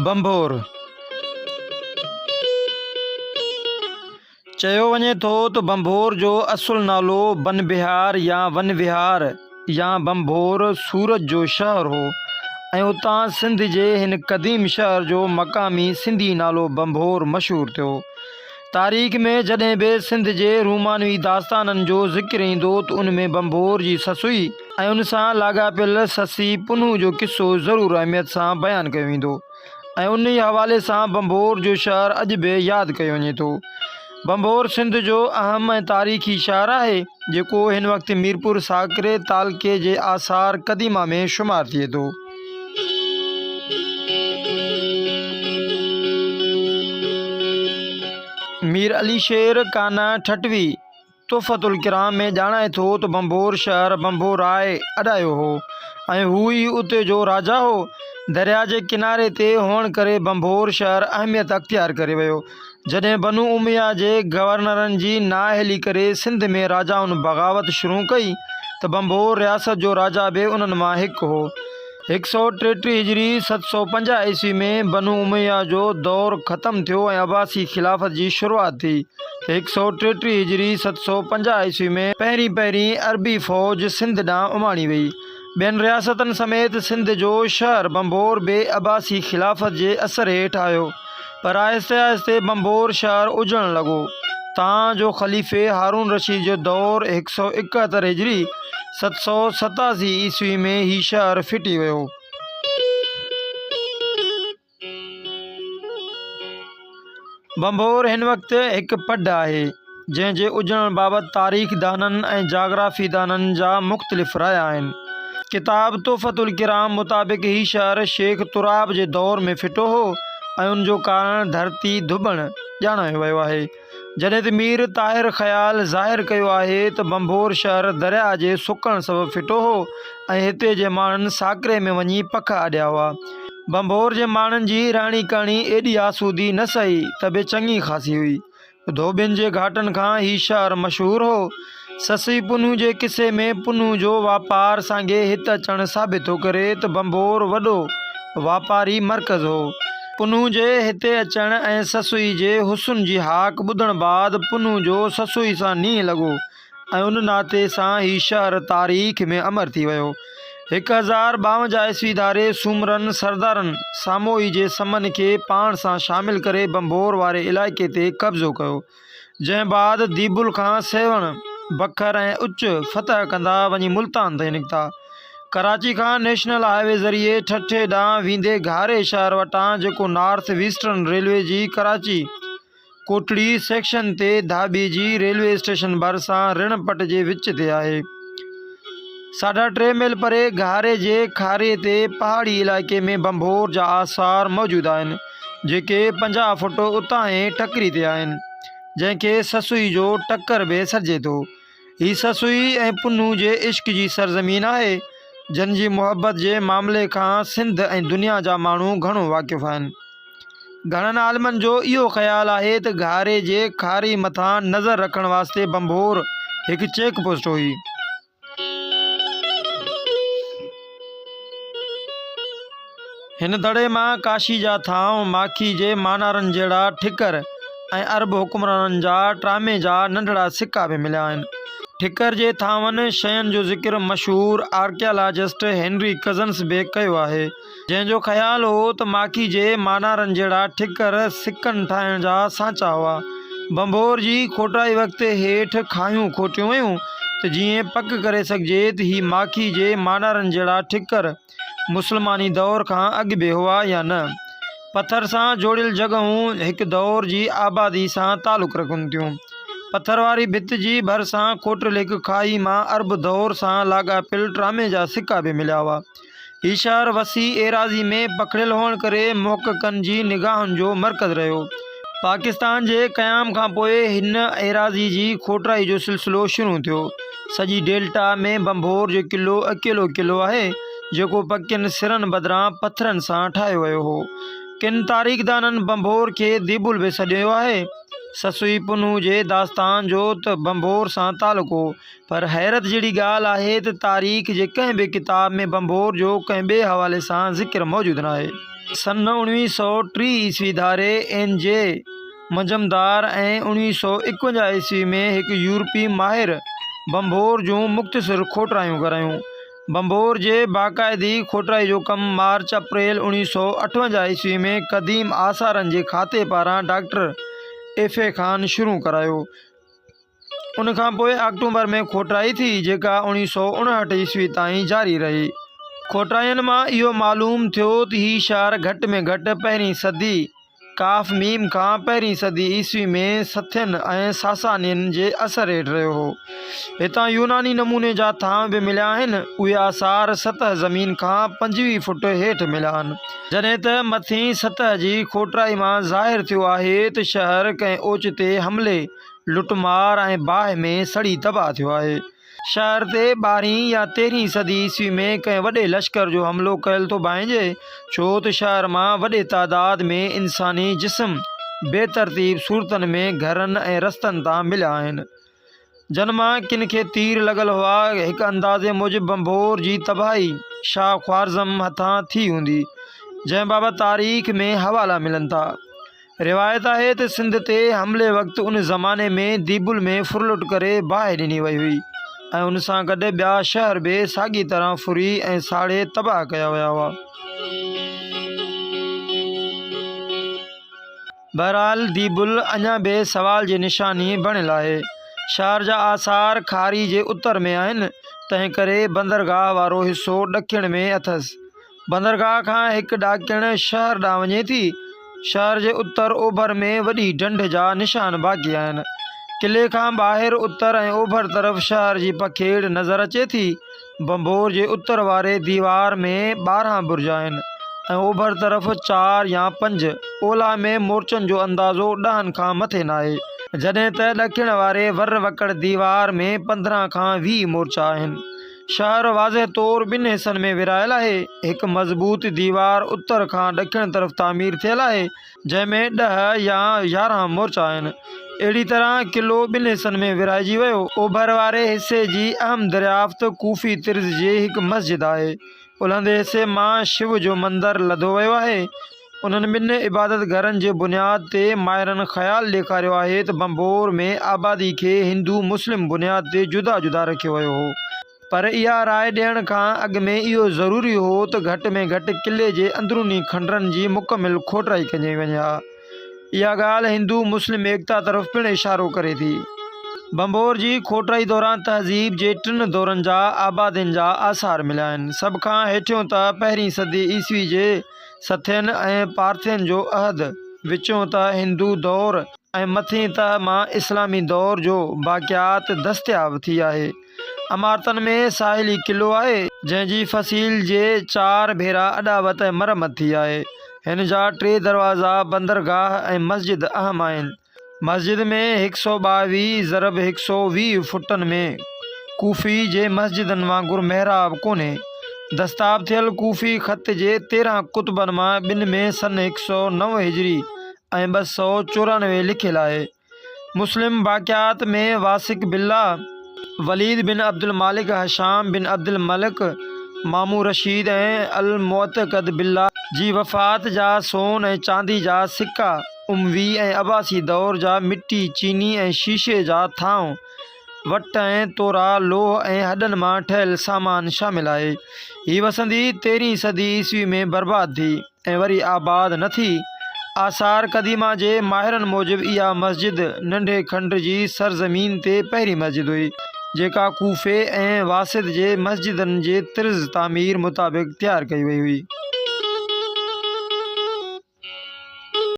बंभोर चयो वञे थो त बंभोर जो असुल नालो बन बिहार या वन विहार या बंभोर सूरत जो शहर हो ऐं उतां सिंध जे हिन क़दीम शहर जो मक़ामी सिंधी नालो बंभोर मशहूर थियो। तारीख़ में जॾहिं बि सिंध जे रूमानवी दास्ताननि जो ज़िक्र ईंदो त उन में बंभोर जी ससुई ऐं उन सां लाॻापियल ससी पुनू जो किस्सो ज़रूरु अहमियत सां बयानु कयो वेंदो ऐं उन ई हवाले सां बंभोर जो शहर अॼु बि यादि कयो वञे थो। बंभोर सिंध जो अहम ऐं तारीख़ी शहर आहे जेको हिन वक़्तु मीरपुर साकरे तालुक़े जे आसार क़दीमा में शुमार थिए थो। मीर अली शेर काना ठटवी तोहफ़तुल किराम में ॼाणाए थो त बंभोर शहर बंभोर आहे अॾायो हो ऐं हू ई उते जो राजा हो। दरिया जे किनारे ते हुअण करे बंभोर शहर अहमियत अख्तियार करे वियो। जॾहिं बनु उमैया जे गवर्नरनि जी नाअहली करे सिंध में राजाउनि बग़ावत शुरू कई त बंभोर रियासत जो राजा बि उन्हनि मां हिकु हो। 133 हिजरी 750 ईस्वी में बनु उमैया जो दौर ख़त्म थियो ऐं अब्बासी खिलाफ़त जी शुरूआत थी। 133 हिजरी 750 ईस्वी में पहिरीं अरबी फ़ौज सिंध ॾांहुं उमाणी वई। ॿियनि रियासतनि समेत सिंध जो शहर बंभोर बि अब्बासी खिलाफ़त जे असर हेठि आयो, पर आहिस्ते आहिस्ते बंभोर शहर उजड़ण लॻो। तां जो ख़लीफ़े हारून रशीद जो दौर 171 हिजरी 787 ईस्वी में ही शहर फिटी वियो। बंभोर हिन वक़्तु हिकु पड आहे जंहिं जे उजड़ण बाबति तारीख़ दाननि ऐं जाग्राफ़ी दाननि जा मुख़्तलिफ़ राय आहिनि। किताब तोहफ़तुल किराम मुताबिक़ ही शहर शेख तुराब जे दौर में फिटो हो ऐं उन जो कारण धरती धुबण ॼाणायो वियो आहे। जॾहिं त मीर ताहिर ख़याल ज़ाहिर कयो आहे त बंभोर शहर दरिया जे सुकण सबबि फिटो हो ऐं हिते जे माण्हुनि साकरे में वञी पख आॾिया हुआ। बंभोर जे माण्हुनि जी रहणी करणी एॾी आसूदी न सही त बि चङी ख़ासी हुई। धोबियुनि जे घाटनि खां ही शहर मशहूरु हो। ससी पुनू जे किसे में पुनू जो वापार सांगे हिते अचणु साबित थो करे त बंभोर वॾो वापारी मर्कज़ हो। पुनू जे हिते अचण ऐं ससुई जे हुस्न जी हाक ॿुधण बाद पुनू जो ससुई सां नींहुं लॻो ऐं उन नाते सां ही शहर तारीख़ में अमर थी वियो। 1052 ईस्वी धारे सूमरनि सरदारनि सामोई जे समन खे पाण सां शामिल करे बंभोर वारे इलाइक़े ते कब्ज़ो कयो, जंहिं बाद दीबुल खां सेवण बखर ऐं उच फतह कंदा वञी मुल्तान ताईं निकिता। कराची खां नेशनल हाईवे ज़रिए ठठे ॾांहुं वेंदे घारे शहर वटां जेको नॉर्थ वेस्टर्न रेलवे जी कराची कोटड़ी सेक्शन ते धाबी जी रेलवे स्टेशन भरिसां रिणपट जे विच ते आहे। 3.5 मील परे घारे जे खारे ते पहाड़ी इलाइक़े में बंभोर जा आसार मौजूदु आहिनि जेके 50 फुट उतां टकरी ते आहिनि, जंहिंखे ससुई जो टकर बि सॾिजे थो। ही ससुई ऐं पुनू जे इश्क जी सरज़मीन आहे जन जी मुहबत जे मामले खां सिंध ऐं दुनिया जा माण्हू घणो वाक़िफ़ आहिनि। घणनि आलमनि जो इहो ख़्यालु आहे त घारे जे खारी मथां नज़र रखण वास्ते बंभोर हिकु चेक पोस्ट हुई। हिन दड़े मां काशी जा थांव माखी जे मानारनि जहिड़ा ठिकर ऐं अरब हुकुमराननि जा ट्रामे जा नंढड़ा सिक्का बि मिलिया आहिनि। ठिकर जे थांवनि शयुनि जो ज़िक्र मशहूर आर्कियालॉजिस्ट हेनरी कज़न्स बि कयो आहे, जंहिंजो ख़्यालु हो त माखी जे मानारनि जहिड़ा ठिकर सिक्कनि ठाहिण जा सांचा हुआ। बंभोर जी खोटाई वक़्तु हेठि खायूं खोटियूं वयूं त जीअं पक करे सघिजे त ही माखी जे मानारनि जहिड़ा ठिकर मुस्लमानी दौर खां अॻु बि हुआ या न। पथर सां जोड़ियल जॻहूं हिकु दौर जी आबादी सां तालुक़ रखनि थियूं। पथर वारी भित जी भरिसां खोटियल हिकु खाई मां अरब दौर सां लाॻापियल ट्रामे जा सिक्का बि मिलिया हुआ। हीउ शहर वसी एराज़ी में पखिड़ियल हुअण करे मुहक़क़नि जी निगाहुनि जो मर्कज़ रहियो। पाकिस्तान जे क़याम खां पोइ हिन एराज़ी जी खोटाई जो सिलसिलो शुरू थियो। सॼी डेल्टा में बंभोर जो क़िलो अकेलो क़िलो आहे जेको पकियुनि सिरनि बदिरां पथरनि सां ठाहियो वियो हो। किन तारीख़दाननि बंभोर खे दीबुल बि सॾियो आहे। ससुई पुनू जे दास्तान जो त बंभोर सां तालुक़ हो, पर हैरत जहिड़ी ॻाल्हि आहे त तारीख़ जे कंहिं बि किताब में बंभोर जो कंहिं ॿिए हवाले सां ज़िक्र मौजूदु न आहे। सन 1930 ईस्वी धारे NJ मजमदार ऐं 1951 ईस्वी में हिकु यूरोपी माहिर बम्भोर जूं मुख़्तसिर खोटरायूं करायूं। बम्भोर जे बाक़ाइदी खोटराई जो कमु मार्च अप्रैल 1958 ईस्वी में क़दीम आसारनि जे खाते पारां डॉक्टर FA ख़ान शुरू करायो। उन खां पोइ अक्टूबर में खोटराई थी जेका 1959 ईस्वी ताईं जारी रही। खोटराइनि मां इहो मालूम थियो त हीउ शहर घटि में घटि पहिरीं सदी काफ़ मीम खां पहिरीं सदी ईस्वी में सथियन ऐं सासानियन जे असर हेठि रहियो हो। हितां यूनानी नमूने जा थांव बि मिलिया आहिनि। उहे आसार सतह ज़मीन खां 25 फुट हेठि मिलिया आहिनि, जॾहिं त मथीं सतह जी खोटराई मां ज़ाहिर थियो आहे त शहर कंहिं ओचिते हमले, लुटमार ऐं बाहि में सड़ी तबाह थियो आहे। शहर ते 12हीं या 13हीं सदी ईस्वी में कंहिं वॾे लश्कर जो हमलो कयल थो बाहिजे, छो त शहर मां वॾे तादाद में इंसानी जिस्म बेतरतीब सूरतनि में घरनि ऐं रस्तनि तां मिलिया आहिनि, जन मां किन खे तीर लॻल हुआ। हिकु अंदाज़े मूजिबि बम्भोर जी तबाही शाह ख्वारज़म हथां थी हूंदी, जंहिं बाबति तारीख़ में हवाला मिलनि था। रिवायत आहे त सिंध ते हमले वक़्तु उन ज़माने में दीबुल में फुरलुट करे बाहि ॾिनी वई हुई ऐं उन सां गॾु ॿिया शहर बि साॻी तरह फुरी ऐं साड़े तबाह कया विया हुआ। बहरहाल दीबुल अञा बि सवाल जी निशानी बणियल आहे। शहर जा आसार खारी जे उत्तर में आहिनि, तंहिं करे बंदरगाह वारो हिसो ॾखिण में अथसि। बंदरगाह खां हिकु ॾाकिण शहर ॾांहुं वञे थी। शहर जे उत्तर ओभर में वॾी ढंढ जा निशान बाक़ी आहिनि। किले खां ॿाहिरि उत्तर ऐं ओभर तरफ़ शहर जी पखेड़ नज़र अचे थी। बम्भोर जे उत्तर वारे दीवार में 12 बुर्ज आहिनि ऐं ओभर तरफ़ 4 या 5। ओलह में मोर्चनि जो अंदाज़ो 10 खां मथे न आहे, जॾहिं त ॾखिण वारे वर वकड़ दीवार में 15 खां 20 मोर्चा आहिनि। शहर वाज़ह तौरु 2 हिसनि में विरहायल आहे। हिकु मज़बूत दीवार उत्तर खां ॾखिण तरफ़ तामीर थियल आहे, जंहिंमें 10 या 11 मोर्चा आहिनि। अहिड़ी तरह किलो 2 हिसनि में विरहाइजी वियो। ओभर वारे हिसे जी अहम दरियाफ़्त कूफ़ी तिर्ज़ जी हिकु मस्जिद आहे। उलहंदे हिसे मां शिव जो मंदरु लधो वियो आहे। उन्हनि 2 इबादत घरनि जे बुनियाद ते माहिरनि ख़्यालु ॾेखारियो आहे त बम्भोर में आबादी खे हिंदू मुस्लिम बुनियाद ते जुदा जुदा रखियो वियो हो, पर इहा राय ॾियण खां अॻु में इहो ज़रूरी हो त घटि में घटि किले जे अंदरूनी खंडरनि जी मुकमिल खोटराई कई वञे हा। इहा ॻाल्हि हिंदू मुस्लिम एकता तरफ़ पिणु इशारो करे थी। बम्भोर जी खोटराई दौरान तहज़ीब जे 3 दौरनि जा आबादियुनि जा आसार मिलिया आहिनि। सभ खां हेठियों त पहिरीं सदी ईस्वी जे सथियन ऐं पार्थियन जो अहद, विचों त हिंदू दौर ऐं मथीं तह मां इस्लामी दौर जो बाक़ियात दस्तियाब थी आहे। इमारतनि में साहिली किलो आहे, जंहिंजी फसील जे 4 भेरा अॾावत ऐं मरमत थी आहे। हिन जा 3 दरवाज़ा, बंदरगाह ऐं मस्जिद अहम आहिनि। मस्जिद में 122 ज़रब 120 फुटनि में कूफ़ी जे मस्जिदनि वांगुरु महराब कोन्हे। दस्ताब थियल कूफ़ी ख़त जे 13 कुतुबनि मां 2 में सन 109 हिजरी ऐं 294 लिखियलु आहे। मुस्लिम बाक़ियात में वासिक बिल्ला, वलीद बिन अब्दुल मालिक, हशाम बिन अब्दुल मलिक, मामू रशीद ऐं अल मुअतक़द बिल्ला जी वफ़ात जा सोन ऐं चांदी जा सिक्का, उमवी ऐं अब्बासी दौर जा मिट्टी, चीनी ऐं शीशे जा थांव, वट ऐं तोरा, लोह ऐं हॾनि मां ठहियल सामान शामिल आहे। हीअ वसंदी 13हीं सदी ईस्वी में बर्बाद थी ऐं वरी आबाद न थी। आसार क़दीमा जे माहिरनि मूजिबि इहा मस्जिद नंढे खंड जी सरज़मीन ते पहिरीं मस्जिद हुई, जेका कूफ़े ऐं वासिद जे मस्जिदनि जे तिर्ज़ तामीर मुताबिक़ तयारु कई वई हुई।